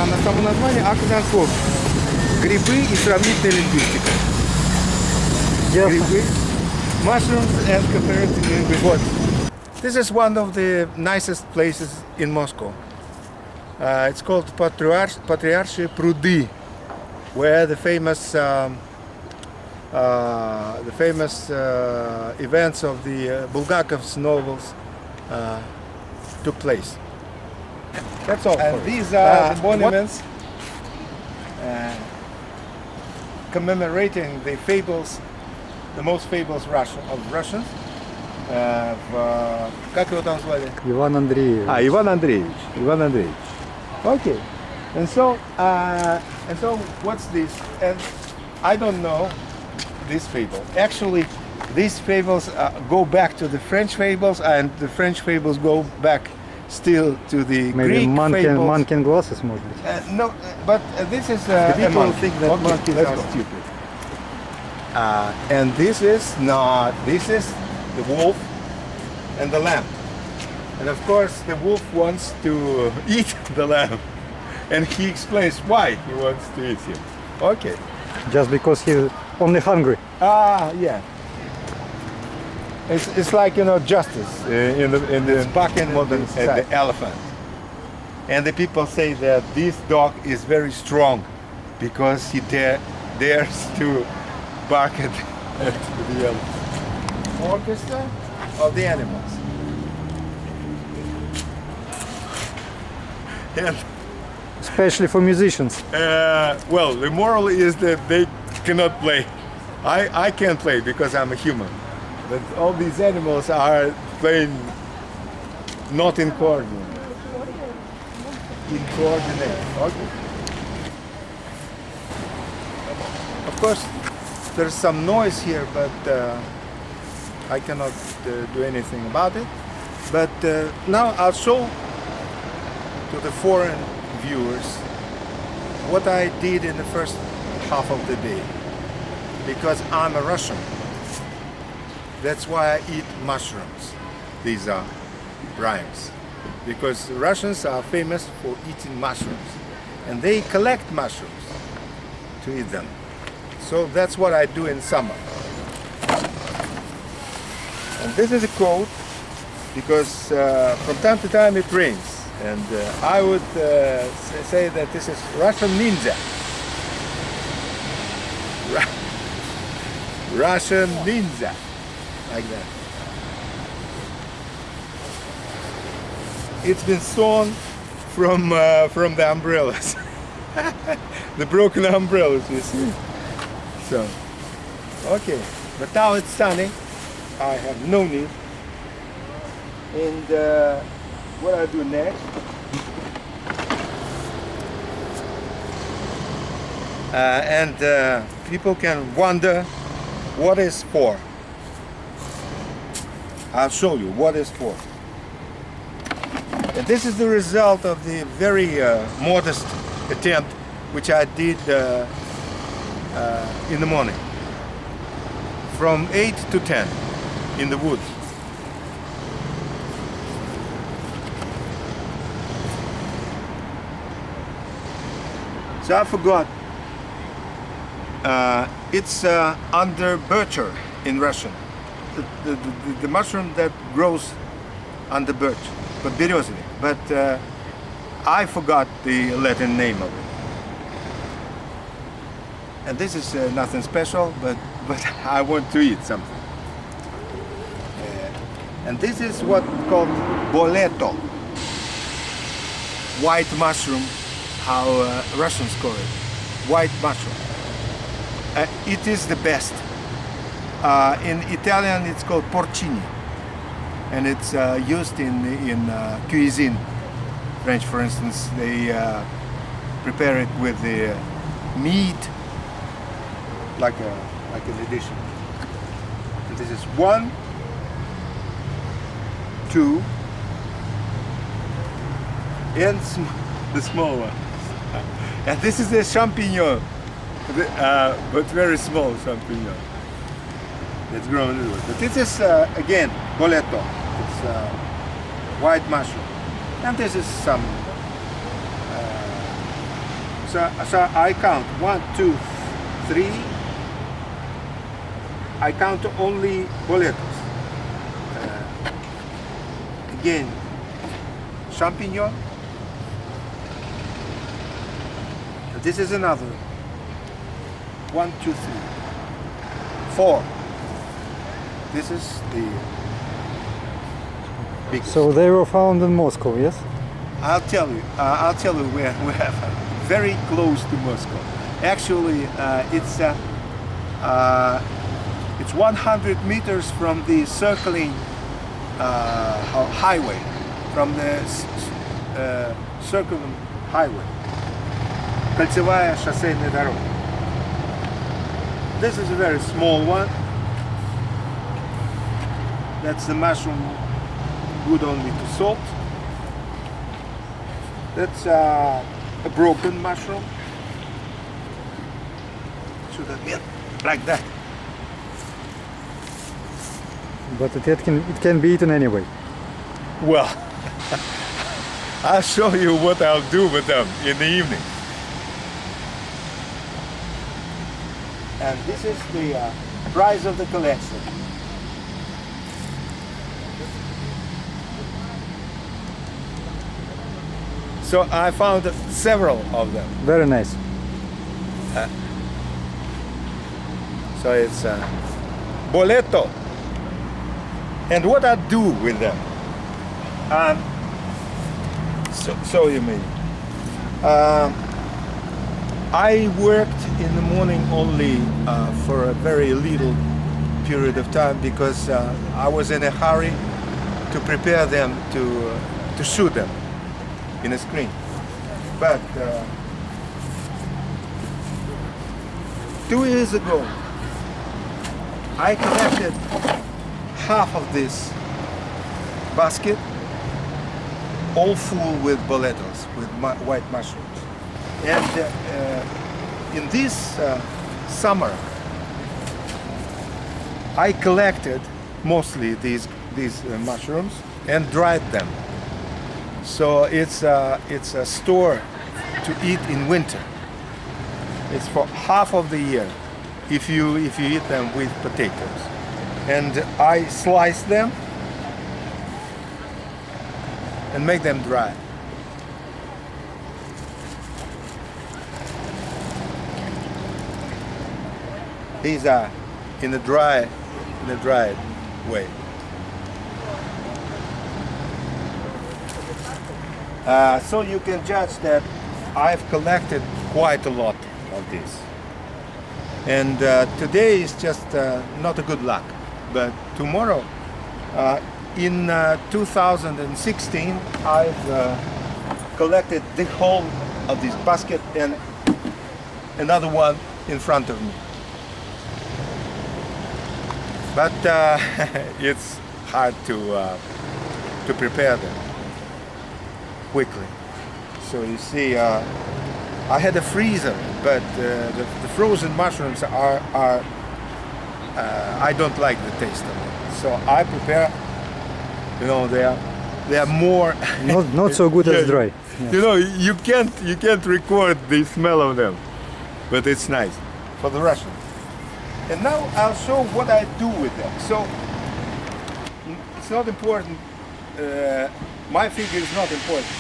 на само название, а Kazankov. Грибы и сравнительная лингвистика. Грибы, mushrooms and comparative linguistics. This is one of the nicest places in Moscow. It's called Patriarchie Prudy, where the famous events of the Bulgakov's novels took place. That's all. And these are the monuments commemorating the fables, the most fables of Russians. Как его там звали? Иван Андреевич. Иван Андреевич. Иван Андреевич. Okay. And so what's this? And I don't know this fable. Actually, these fables go back to the French fables, and the French fables go back still to the Maybe Greek fables. monkey glasses, может быть. No, but this is people think that monkeys are stupid. And this is not. This is the wolf and the lamb. And of course, the wolf wants to eat the lamb, and he explains why he wants to eat him. Okay. Just because he's only hungry. Yeah. It's like, you know, justice in the bucking modern the elephant. And the people say that this dog is very strong because he dares to bark at the elephant. Orchestra of the animals. And Especially for musicians. well, the moral is that they cannot play. I can't play because I'm a human. But all these animals are playing not in coordinate. In coordinate. Okay. Of course, there's some noise here, but I cannot do anything about it. But now I'll show to the foreign viewers what I did in the first half of the day, because I'm a Russian. That's why I eat mushrooms. These are rhymes, because the Russians are famous for eating mushrooms, and they collect mushrooms to eat them. So that's what I do in summer. And this is a coat because from time to time it rains. And I would say that this is Russian ninja. Russian ninja. Like that. It's been sewn from the umbrellas. The broken umbrellas, you see. So, okay. But now it's sunny. I have no need. And what I do next, and people can wonder what is for. I'll show you what is for. And this is the result of the very modest attempt which I did in the morning, from 8 to 10 in the woods. So I forgot. It's under bircher in Russian. The mushroom that grows under birch, but berezovik. But I forgot the Latin name of it. And this is nothing special, but I want to eat something. And this is what called boleto, white mushroom, how Russians call it, white mushroom. It is the best. In Italian, it's called porcini, and it's used in cuisine. French, for instance, they prepare it with the meat, like an addition. And this is 1, 2, and the small one. And this is a champignon, but very small champignon. It's grown a little bit. But this is, again, boleto. It's white mushroom. And this is some So I count 1, 2, 3. I count only boletos. Again, champignon. This is another. 1, 2, 3, 4. This is the biggest. So they were found in Moscow, yes? I'll tell you where we have very close to Moscow. Actually, it's 100 meters from the circling highway, from the circling highway. Кольцевая шоссейная дорога. This is a very small one. That's the mushroom good only to salt. That's a broken mushroom. Should have been like that. But it can be eaten anyway. Well, I'll show you what I'll do with them in the evening. And this is the prize of the collection. So I found several of them. Very nice. So it's boleto. And what I do with them? So you mean? I worked in the morning only for a very little period of time because I was in a hurry to prepare them to shoot them in a screen. But 2 years ago, I collected half of this basket, all full with boletos, with white mushrooms. And in this summer, I collected mostly these mushrooms and dried them. So it's a store to eat in winter. It's for half of the year if you eat them with potatoes. And I slice them and make them dry. These are in a dried way. So you can judge that I've collected quite a lot of this. And today is just not a good luck. But tomorrow, in 2016, I've collected the whole of this basket and another one in front of me. But it's hard to prepare them quickly. So you see, I had a freezer, but the frozen mushrooms are I don't like the taste of it. So I prepare, they are more Not so good as dry. Yes. You can't record the smell of them, but it's nice for the Russians. And now I'll show what I do with them. So it's not important. My figure is not important.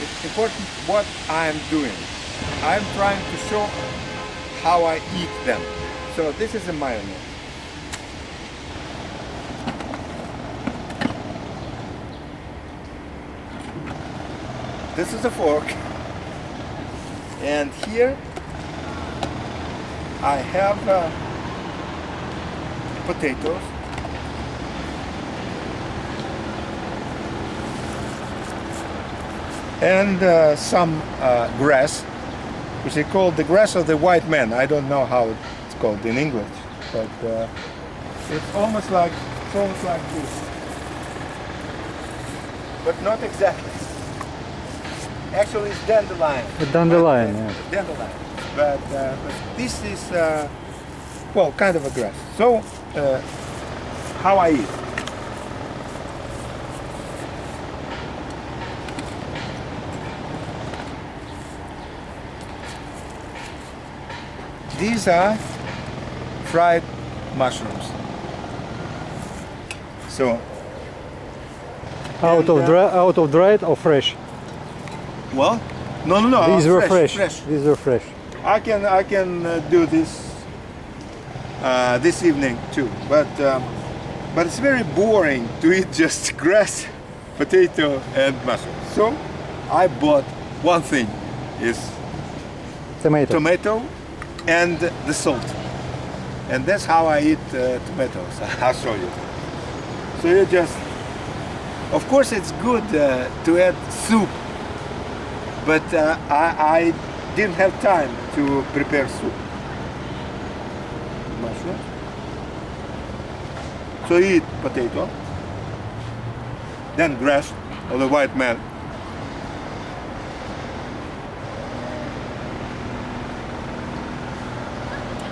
It's important what I'm doing. I'm trying to show how I eat them. So this is a mayonnaise. This is a fork. And here I have potatoes. And some grass, which they call the grass of the white man. I don't know how it's called in English, but it's almost like this, but not exactly. Actually, it's dandelion. A dandelion, yeah. Dandelion, but this is well, kind of a grass. So how I eat. these are fried mushrooms. So Out of dried or fresh? well, no. These were fresh. Fresh. These were fresh. I can do this this evening too, but it's very boring to eat just grass, potato, and mushroom. So I bought one thing: is tomato and the salt, and that's how I eat tomatoes. I'll show you. So you just, of course, it's good to add soup, but I didn't have time to prepare soup. Mushroom. So you eat potato, then grass of the white man,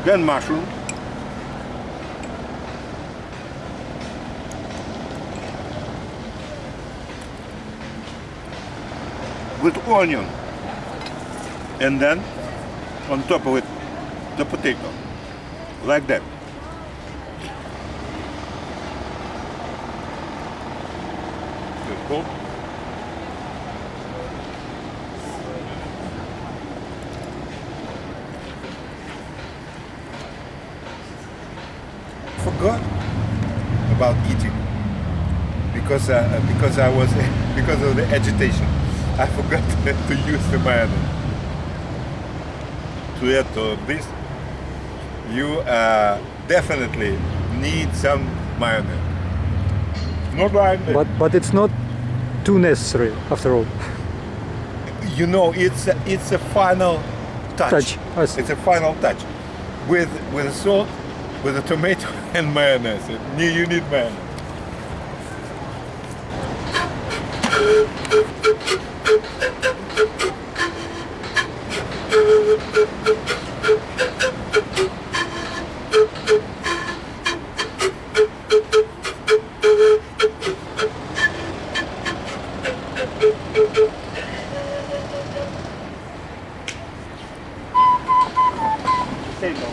then mushroom, with onion, and then on top of it the potato, like that. Just go. Forgot about eating because I was because of the agitation. I forgot to use the mayonnaise. To add to this, you definitely need some mayonnaise. Not like that. But it's not too necessary after all. You know, it's a final touch. I see. It's a final touch with the salt, with the tomato and mayonnaise. You need mayonnaise. Say no.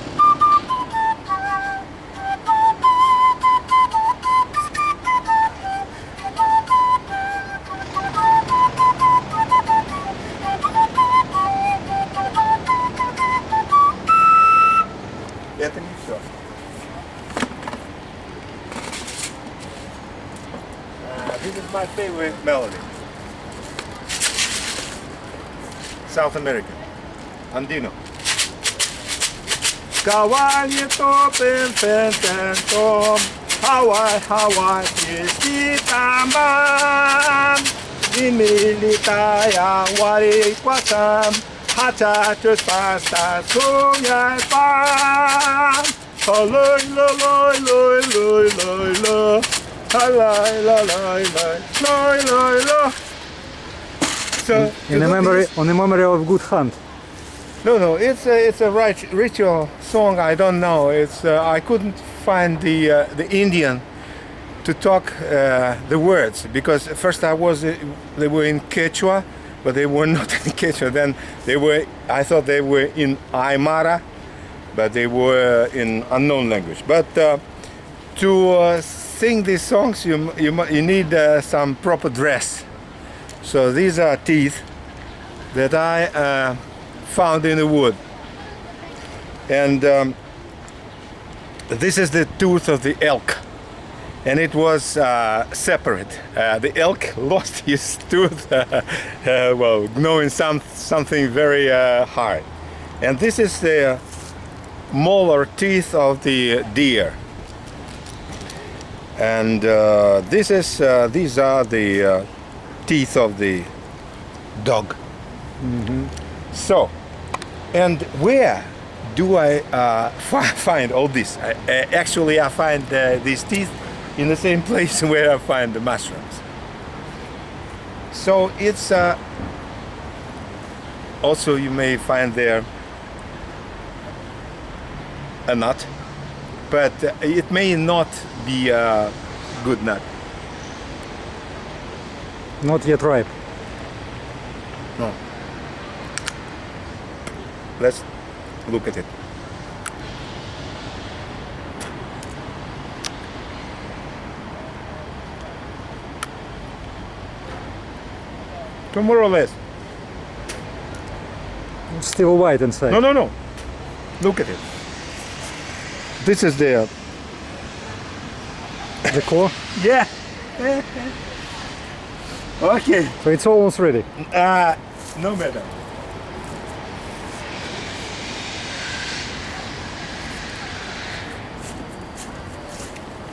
Это не все. This is my favorite melody. South American. Andino. Kawaii topin pententom, Hawaii, Istitamban, Dimilitaya, Wari Quatam, Hatatus Pasta, Soya Pan, Loy, loy, loy, loy, loy, loy, loy, loy, loy, loy, loy. So, On the memory of good hunt. No, it's a ritual song. I don't know. It's I couldn't find the Indian to talk the words because first they were in Quechua, but they were not in Quechua. Then I thought they were in Aymara, but they were in unknown language. But to sing these songs, you need some proper dress. So these are teeth that I found in the wood, and this is the tooth of the elk, and it was separate. The elk lost his tooth well, knowing something very hard, and this is the molar teeth of the deer, and these are the teeth of the dog. Mm-hmm. So, and where do I find all this? Actually, I find these teeth in the same place where I find the mushrooms. So it's also you may find there a nut, but it may not be a good nut. Not yet ripe. No. Let's look at it. So more or less. Still white inside. No, no, no. Look at it. This is the... The core. Yeah. Okay. So it's almost ready. No matter.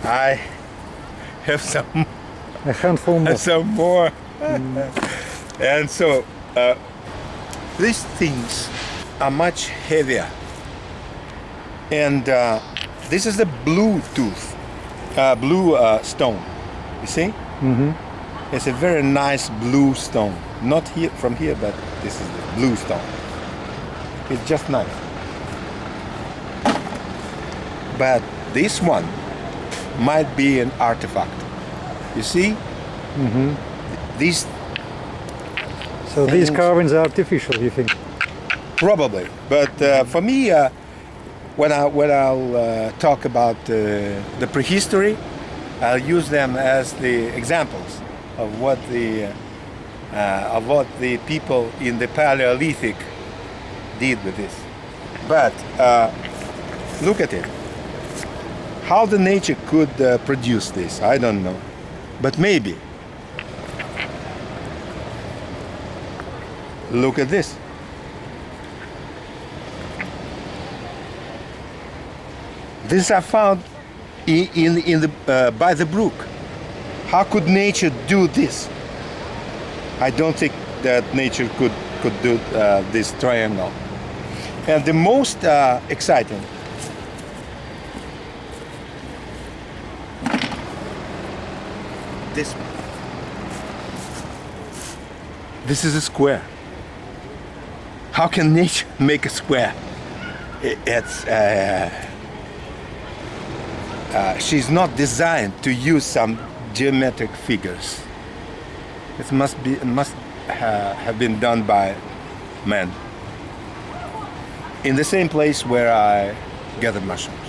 I have some A handful more. some more. And so these things are much heavier. And this is the blue tooth, blue stone. You see? Mm-hmm. It's a very nice blue stone. Not here from here, but this is the blue stone. It's just nice. But this one might be an artifact. You see? Mm-hmm. These So these things- carvings are artificial, you think? probably. But for me, when I'll talk about the prehistory, I'll use them as the examples of what the people in the Paleolithic did with this. But look at it. How the nature could produce this, I don't know. But maybe. Look at this. These are found in the by the brook. How could nature do this? I don't think that nature could do this triangle. And the most exciting, this one. This is a square. How can nature make a square? It's she's not designed to use some geometric figures. It must have been done by man. In the same place where I gathered mushrooms.